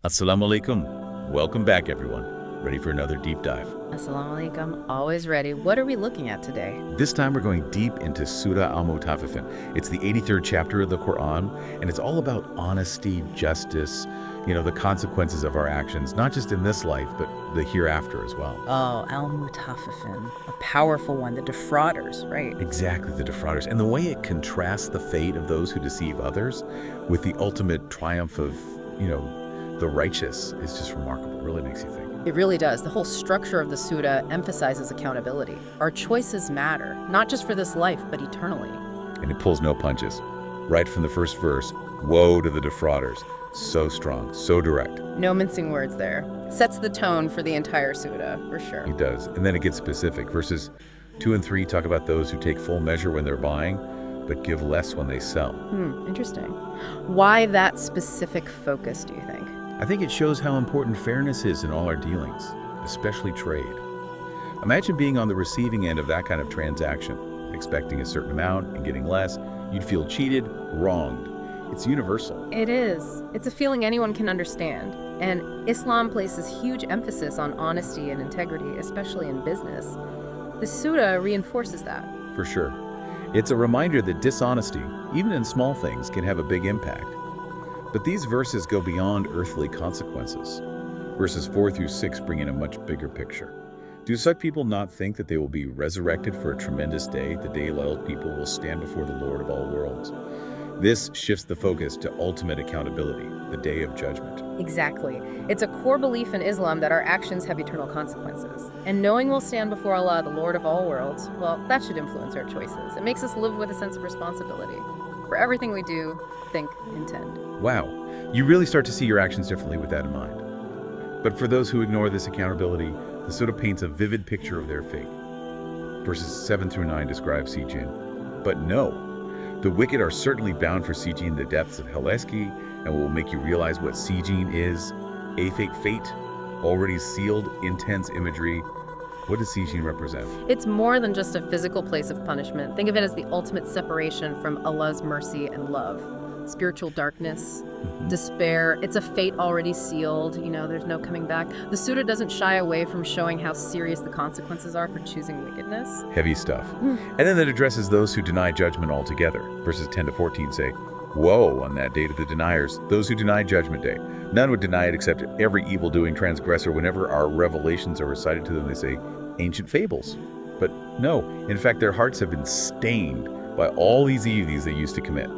Assalamu alaikum. Welcome back, everyone. Ready for another deep dive? Assalamu alaikum. Always ready. What are we looking at today? This time we're going deep into Surah Al-Mut. It's the 83rd chapter of the Quran, and it's all about honesty, justice, the consequences of our actions, not just in this life, but the hereafter as well. Oh, Al-Mut, a powerful one, the defrauders, right? Exactly, the defrauders. And the way it contrasts the fate of those who deceive others with the ultimate triumph of, the righteous is just remarkable. It really makes you think. It really does. The whole structure of the Surah emphasizes accountability. Our choices matter, not just for this life, but eternally. And it pulls no punches. Right from the first verse, woe to the defrauders. So strong, so direct. No mincing words there. Sets the tone for the entire Surah, for sure. He does. And then it gets specific. Verses 2 and 3 talk about those who take full measure when they're buying, but give less when they sell. Interesting. Why that specific focus, do you think? I think it shows how important fairness is in all our dealings, especially trade. Imagine being on the receiving end of that kind of transaction, expecting a certain amount and getting less. You'd feel cheated, wronged. It's universal. It is. It's a feeling anyone can understand. And Islam places huge emphasis on honesty and integrity, especially in business. The Surah reinforces that. For sure. It's a reminder that dishonesty, even in small things, can have a big impact. But these verses go beyond earthly consequences. Verses 4 through 6 bring in a much bigger picture. Do such people not think that they will be resurrected for a tremendous day, the day loyal people will stand before the Lord of all worlds? This shifts the focus to ultimate accountability, the day of judgment. Exactly. It's a core belief in Islam that our actions have eternal consequences. And knowing we'll stand before Allah, the Lord of all worlds, well, that should influence our choices. It makes us live with a sense of responsibility for everything we do, think, intend. Wow, you really start to see your actions differently with that in mind. But for those who ignore this accountability, the Surah paints a vivid picture of their fate. Verses 7 through 9 describe Sijin. But no, the wicked are certainly bound for Sijin, the depths of Heleski, and will make you realize what Sijin is. A fate, already sealed, intense imagery. What does Sijin represent? It's more than just a physical place of punishment. Think of it as the ultimate separation from Allah's mercy and love. Spiritual darkness, despair. It's a fate already sealed. There's no coming back. The Surah doesn't shy away from showing how serious the consequences are for choosing wickedness. Heavy stuff. And then it addresses those who deny judgment altogether. Verses 10 to 14 say, woe on that day to the deniers, those who deny judgment day. None would deny it except every evil-doing transgressor. Whenever our revelations are recited to them, they say, ancient fables. But no, in fact, their hearts have been stained by all these evils they used to commit.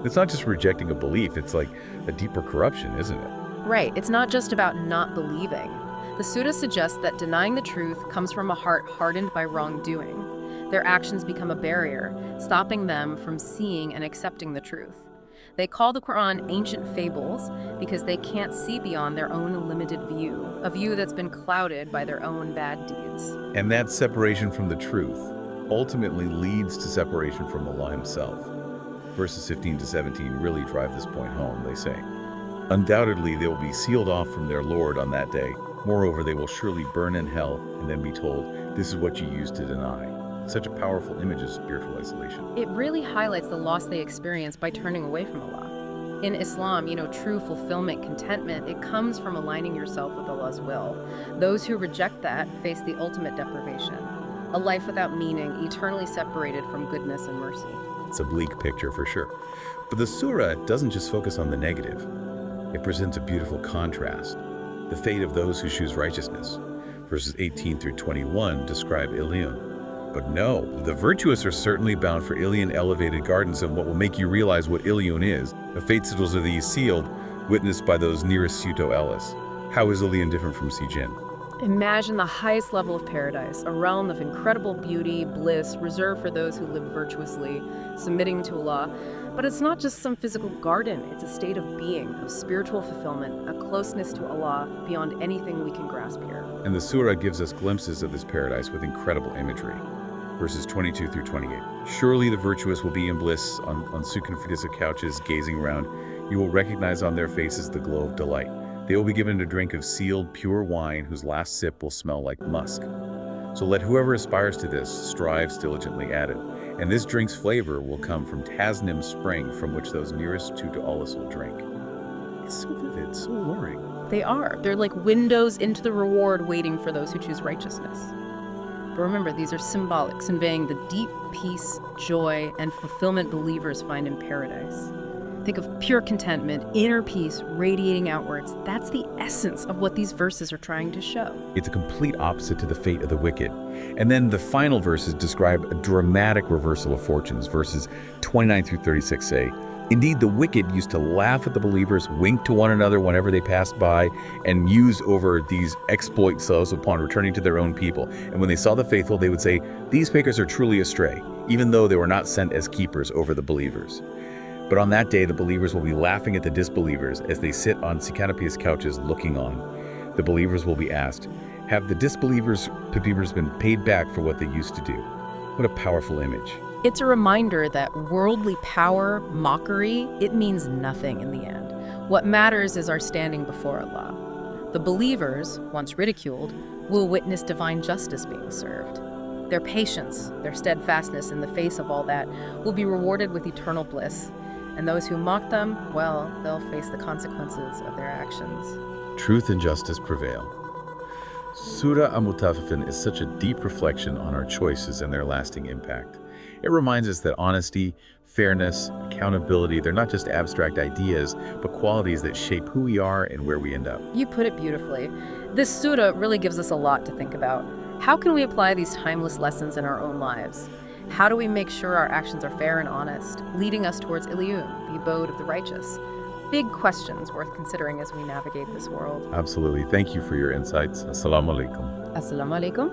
It's not just rejecting a belief, it's like a deeper corruption, isn't it? Right, it's not just about not believing. The Surah suggests that denying the truth comes from a heart hardened by wrongdoing. Their actions become a barrier, stopping them from seeing and accepting the truth. They call the Quran ancient fables because they can't see beyond their own limited view, a view that's been clouded by their own bad deeds. And that separation from the truth ultimately leads to separation from Allah Himself. Verses 15 to 17 really drive this point home. They say, undoubtedly they will be sealed off from their Lord on that day. Moreover, they will surely burn in hell and then be told, this is what you used to deny. Such a powerful image of spiritual isolation. It really highlights the loss they experience by turning away from Allah. In Islam, true fulfillment, contentment, it comes from aligning yourself with Allah's will. Those who reject that face the ultimate deprivation, a life without meaning, eternally separated from goodness and mercy. It's a bleak picture for sure. But the surah doesn't just focus on the negative. It presents a beautiful contrast. The fate of those who choose righteousness. Verses 18 through 21 describe Ilion. But no, the virtuous are certainly bound for Ilion elevated gardens, and what will make you realize what Ilion is, the fate sigils of these sealed, witnessed by those nearest Suto Ellis. How is Ilion different from Sijin? Imagine the highest level of paradise, a realm of incredible beauty, bliss, reserved for those who live virtuously, submitting to Allah. But it's not just some physical garden, it's a state of being, of spiritual fulfillment, a closeness to Allah beyond anything we can grasp here. And the surah gives us glimpses of this paradise with incredible imagery. Verses 22 through 28. Surely the virtuous will be in bliss on succinfidisa couches, gazing around. You will recognize on their faces the glow of delight. They will be given a drink of sealed, pure wine whose last sip will smell like musk. So let whoever aspires to this strive diligently at it. And this drink's flavor will come from Tasnim spring, from which those nearest to Allah's will drink. It's so vivid, so alluring. They are. They're like windows into the reward waiting for those who choose righteousness. But remember, these are symbolic, conveying the deep peace, joy, and fulfillment believers find in paradise. Think of pure contentment, inner peace radiating outwards. That's the essence of what these verses are trying to show. It's a complete opposite to the fate of the wicked. And then the final verses describe a dramatic reversal of fortunes. Verses 29 through 36 say, "Indeed, the wicked used to laugh at the believers, wink to one another whenever they passed by, and muse over these exploits upon returning to their own people. And when they saw the faithful, they would say, 'These fakers are truly astray,' even though they were not sent as keepers over the believers. But on that day, the believers will be laughing at the disbelievers as they sit on canopious couches looking on. The believers will be asked, 'Have the disbelievers' been paid back for what they used to do?'" What a powerful image. It's a reminder that worldly power, mockery, it means nothing in the end. What matters is our standing before Allah. The believers, once ridiculed, will witness divine justice being served. Their patience, their steadfastness in the face of all that, will be rewarded with eternal bliss. And those who mock them, well, they'll face the consequences of their actions. Truth and justice prevail. Surah Al-Mut is such a deep reflection on our choices and their lasting impact. It reminds us that honesty, fairness, accountability, they're not just abstract ideas, but qualities that shape who we are and where we end up. You put it beautifully. This surah really gives us a lot to think about. How can we apply these timeless lessons in our own lives? How do we make sure our actions are fair and honest, leading us towards Iliun, the abode of the righteous? Big questions worth considering as we navigate this world. Absolutely. Thank you for your insights. Assalamu alaikum. Assalamu alaikum.